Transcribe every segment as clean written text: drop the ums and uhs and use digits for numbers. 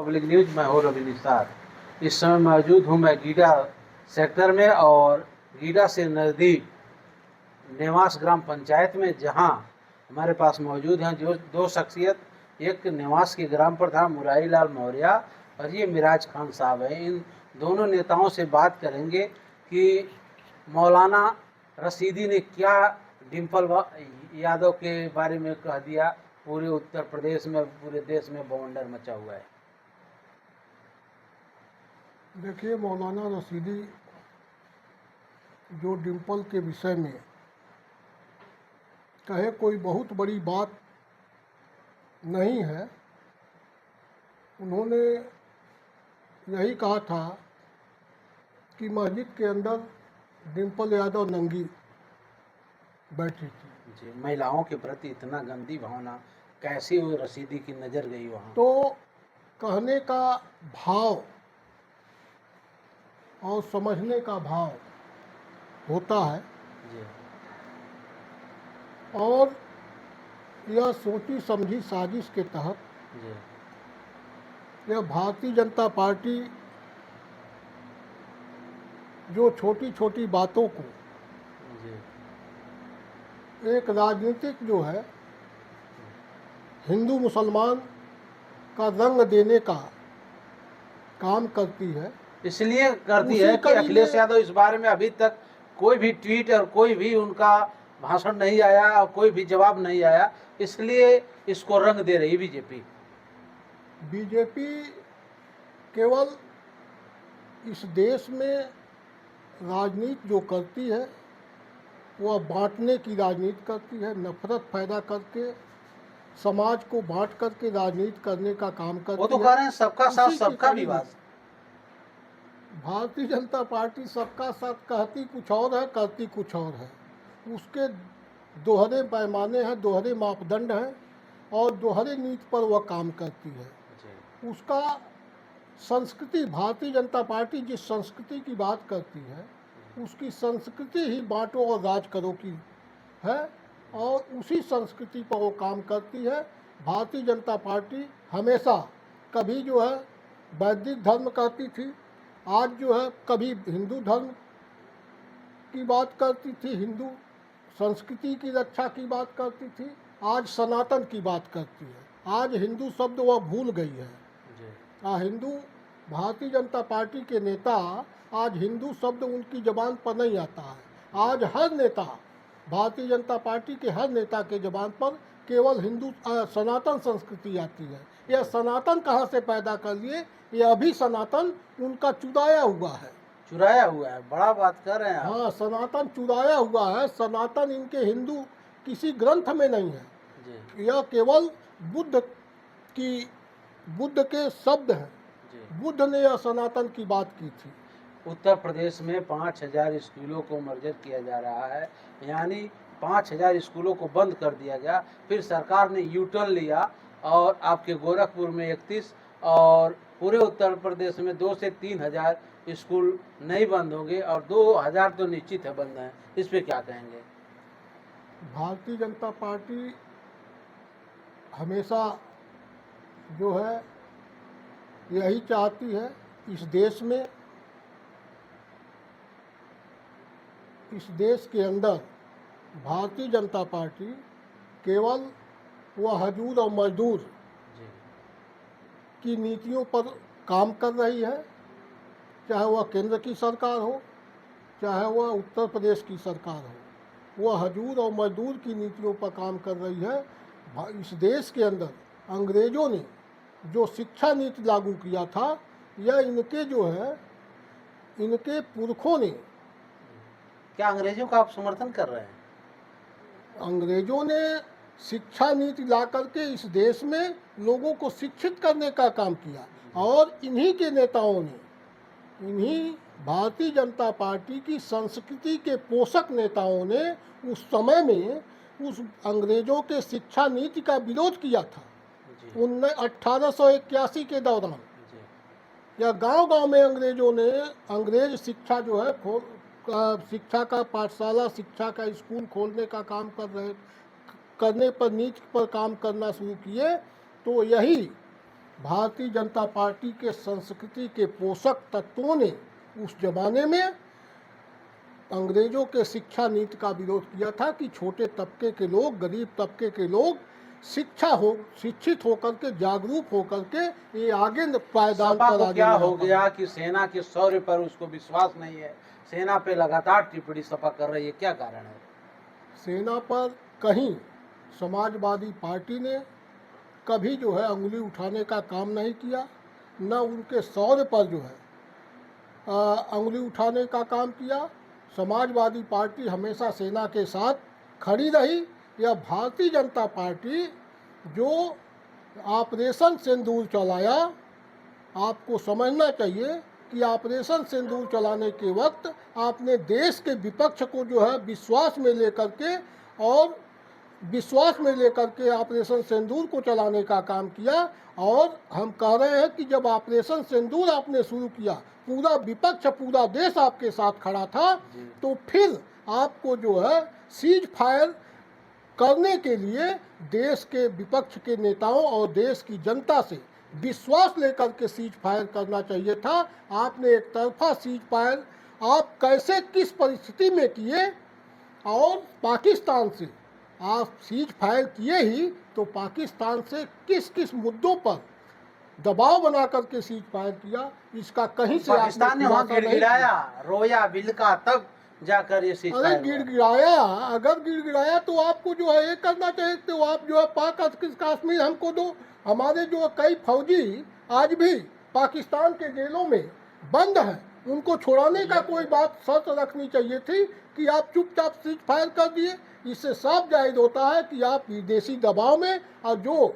Public news. मैं हूँ रवि निसार। इस समय मौजूद हूँ मैं गीडा सेक्टर में और गीडा से नज़दीक नेवास ग्राम पंचायत में, जहाँ हमारे पास मौजूद हैं जो दो शख्सियत, एक नेवास के ग्राम प्रधान मुरारी लाल मौर्य और ये मिराज खान साहब हैं। इन दोनों नेताओं से बात करेंगे कि मौलाना रशीदी ने क्या डिम्पल यादव के बारे में कह दिया। पूरे उत्तर प्रदेश में, पूरे देश में बवंडर मचा हुआ है। देखिए, मौलाना रशीदी जो डिम्पल के विषय में कहे कोई बहुत बड़ी बात नहीं है। उन्होंने यही कहा था कि मस्जिद के अंदर डिम्पल यादव नंगी बैठी थी। जी, महिलाओं के प्रति इतना गंदी भावना कैसे वो रशीदी की नज़र गई वहाँ? तो कहने का भाव और समझने का भाव होता है, जी, और यह सोची समझी साजिश के तहत जी, यह भारतीय जनता पार्टी जो छोटी छोटी बातों को जी, एक राजनीतिक जो है हिंदू मुसलमान का रंग देने का काम करती है। इसलिए करती उसी है कि कड़ी अखिलेश में यादव इस बारे में अभी तक कोई भी ट्वीट और कोई भी उनका भाषण नहीं आया और कोई भी जवाब नहीं आया, इसलिए इसको रंग दे रही बीजेपी। बीजेपी केवल इस देश में राजनीति जो करती है वह बांटने की राजनीति करती है, नफरत पैदा करके समाज को बांट करके राजनीति करने का काम करती है। वो तो कह रहे हैं सबका साथ उसी की सबका कड़ी में विकास। भारतीय जनता पार्टी सबका साथ कहती कुछ और है, करती कुछ और है। उसके दोहरे पैमाने हैं, दोहरे मापदंड हैं और दोहरे नीति पर वह काम करती है। उसका संस्कृति, भारतीय जनता पार्टी जिस संस्कृति की बात करती है उसकी संस्कृति ही बांटो और राज करो की है, और उसी संस्कृति पर वो काम करती है। भारतीय जनता पार्टी हमेशा कभी जो है वैदिक धर्म कहती थी, आज जो है कभी हिंदू धर्म की बात करती थी, हिंदू संस्कृति की रक्षा की बात करती थी, आज सनातन की बात करती है। आज हिंदू शब्द वह भूल गई है। हिंदू, भारतीय जनता पार्टी के नेता आज हिंदू शब्द उनकी जबान पर नहीं आता है। आज हर नेता, भारतीय जनता पार्टी के हर नेता के जबान पर केवल हिंदू सनातन संस्कृति आती है। यह सनातन कहाँ से पैदा कर लिए? यह अभी सनातन उनका चुराया हुआ है। चुराया हुआ है, बड़ा बात कर रहे हैं आप। हाँ, सनातन चुराया हुआ है। सनातन इनके हिंदू किसी ग्रंथ में नहीं है जी, यह केवल बुद्ध के शब्द हैं। बुद्ध ने यह सनातन की बात की थी। उत्तर प्रदेश में 5000 स्कूलों को मर्जर किया जा रहा है, यानी 5000 स्कूलों को बंद कर दिया गया। फिर सरकार ने यू टर्न लिया और आपके गोरखपुर में 31 और पूरे उत्तर प्रदेश में 2 से 3 हज़ार स्कूल नहीं बंद होंगे और 2000 तो निश्चित है बंद हैं। इस पे क्या कहेंगे? भारतीय जनता पार्टी हमेशा जो है यही चाहती है इस देश के अंदर भारतीय जनता पार्टी केवल वह हजूर और मजदूर की नीतियों पर काम कर रही है, चाहे वह केंद्र की सरकार हो चाहे वह उत्तर प्रदेश की सरकार हो। वह हजूर और मजदूर की नीतियों पर काम कर रही है। इस देश के अंदर अंग्रेज़ों ने जो शिक्षा नीति लागू किया था, यह इनके पुरखों ने। क्या अंग्रेजों का आप समर्थन कर रहे हैं? अंग्रेजों ने शिक्षा नीति ला करके इस देश में लोगों को शिक्षित करने का काम किया, और इन्हीं के नेताओं ने, इन्हीं भारतीय जनता पार्टी की संस्कृति के पोषक नेताओं ने उस समय में उस अंग्रेजों के शिक्षा नीति का विरोध किया था। 1881 के दौरान या गांव-गांव में अंग्रेजों ने अंग्रेज शिक्षा जो है शिक्षा का पाठशाला, शिक्षा का स्कूल खोलने का काम करने पर नीति पर काम करना शुरू किए। तो यही भारतीय जनता पार्टी के संस्कृति के पोषक तत्वों ने उस जमाने में अंग्रेजों के शिक्षा नीति का विरोध किया था कि छोटे तबके के लोग, गरीब तबके के लोग शिक्षित होकर के, जागरूक होकर के ये आगे पायदान सपा पर को आगे क्या ना हो बढ़े। गया कि सेना के शौर्य पर उसको विश्वास नहीं है, सेना पे लगातार टिप्पणी सपा कर रही है, क्या कारण है? सेना पर कहीं समाजवादी पार्टी ने कभी जो है अंगुली उठाने का काम नहीं किया, न उनके शौर्य पर जो है अंगुली उठाने का काम किया। समाजवादी पार्टी हमेशा सेना के साथ खड़ी रही। यह भारतीय जनता पार्टी जो ऑपरेशन सिंदूर चलाया, आपको समझना चाहिए कि ऑपरेशन सिंदूर चलाने के वक्त आपने देश के विपक्ष को जो है विश्वास में लेकर के ऑपरेशन सिंदूर को चलाने का काम किया। और हम कह रहे हैं कि जब ऑपरेशन सिंदूर आपने शुरू किया, पूरा विपक्ष, पूरा देश आपके साथ खड़ा था, तो फिर आपको जो है सीज फायर करने के लिए देश के विपक्ष के नेताओं और देश की जनता से विश्वास लेकर के सीज फायर करना चाहिए था। आपने एक तरफा सीज फायर आप कैसे, किस परिस्थिति में किए, और पाकिस्तान से आप सीज फायर किए ही तो पाकिस्तान से किस किस मुद्दों पर दबाव बना करके सीज फायर किया, इसका कहीं से पाकिस्तान ने वहां खुलासा नहीं गिड़गिड़ाया, किया। रोया, बिलका, तब जाकर ये सीज अरे फायर हुआ। गिड़गिड़ाया, अगर गिड़गिड़ाया तो आपको जो है ये करना चाहिए, तो आप जो है पाक कश्मीर हमको दो। हमारे जो कई फौजी आज भी पाकिस्तान के जेलों में बंद हैं, उनको छुड़ाने का कोई बात शर्त रखनी चाहिए थी कि आप चुपचाप सीज फायर कर दिए। इससे साफ जाहिर होता है कि आप विदेशी दबाव में, और जो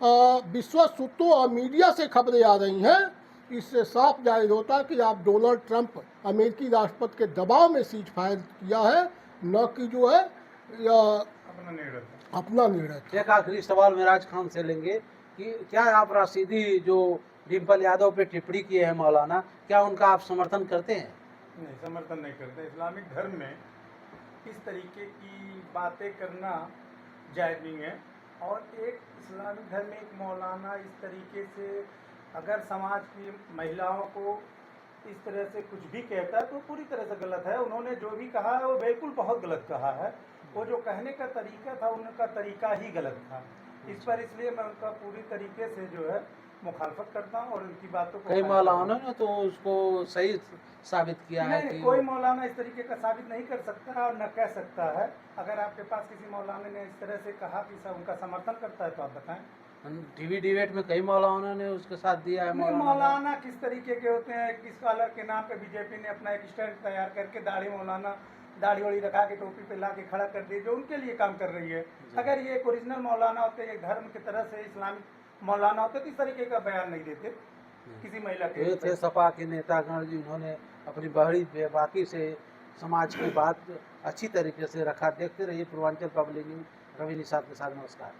विश्वस्त सूत्रों और मीडिया से खबरें आ रही हैं, इससे साफ जाहिर होता है कि आप डोनाल्ड ट्रंप अमेरिकी राष्ट्रपति के दबाव में सीज फायर किया है, न कि जो है अपना निर्णय था। एक आखिरी सवाल मेराज खान से लेंगे कि क्या आप राशिदी जो डिम्पल यादव पे टिप्पणी किए हैं मौलाना, क्या उनका आप समर्थन करते हैं? नहीं, समर्थन नहीं करते। इस्लामिक धर्म में इस तरीके की बातें करना जायज़ नहीं है। और एक इस्लामिक धर्म में एक मौलाना इस तरीके से अगर समाज की महिलाओं को इस तरह से कुछ भी कहता है तो पूरी तरह से गलत है। उन्होंने जो भी कहा है वो बिल्कुल बहुत गलत कहा है। वो जो कहने का तरीका था, उनका तरीका ही गलत था। इस पर इसलिए मैं उनका पूरी तरीके से जो है मुखालफत करता हूँ और उनकी बातों को। कई मौलाना ने तो उसको सही साबित किया है कि कोई मौलाना इस तरीके का साबित नहीं कर सकता और न कह सकता है। अगर आपके पास किसी मौलाना ने इस तरह से कहा कि सब उनका समर्थन करता है तो आप बताएं। टीवी डिबेट में कई मौलाना ने उसके साथ दिया है। मौलाना किस तरीके के होते हैं, किस कलर के नाम पे बीजेपी ने अपना एक स्टैंड तैयार करके दाढ़ी वाड़ी रखा के टोपी पे ला के खड़ा कर दिए, जो उनके लिए काम कर रही है। अगर ये एक ओरिजिनल मौलाना होते, एक धर्म की तरह से इस्लामिक मौलाना होते तो इस तरीके का बयान नहीं देते किसी महिला के। ये थे सपा के नेतागण जिन्होंने अपनी बहरी बेबाकी से समाज की बात अच्छी तरीके से रखा। देखते रहिए पूर्वांचल पब्लिक न्यूज़। रवि निषाद के साथ, नमस्कार।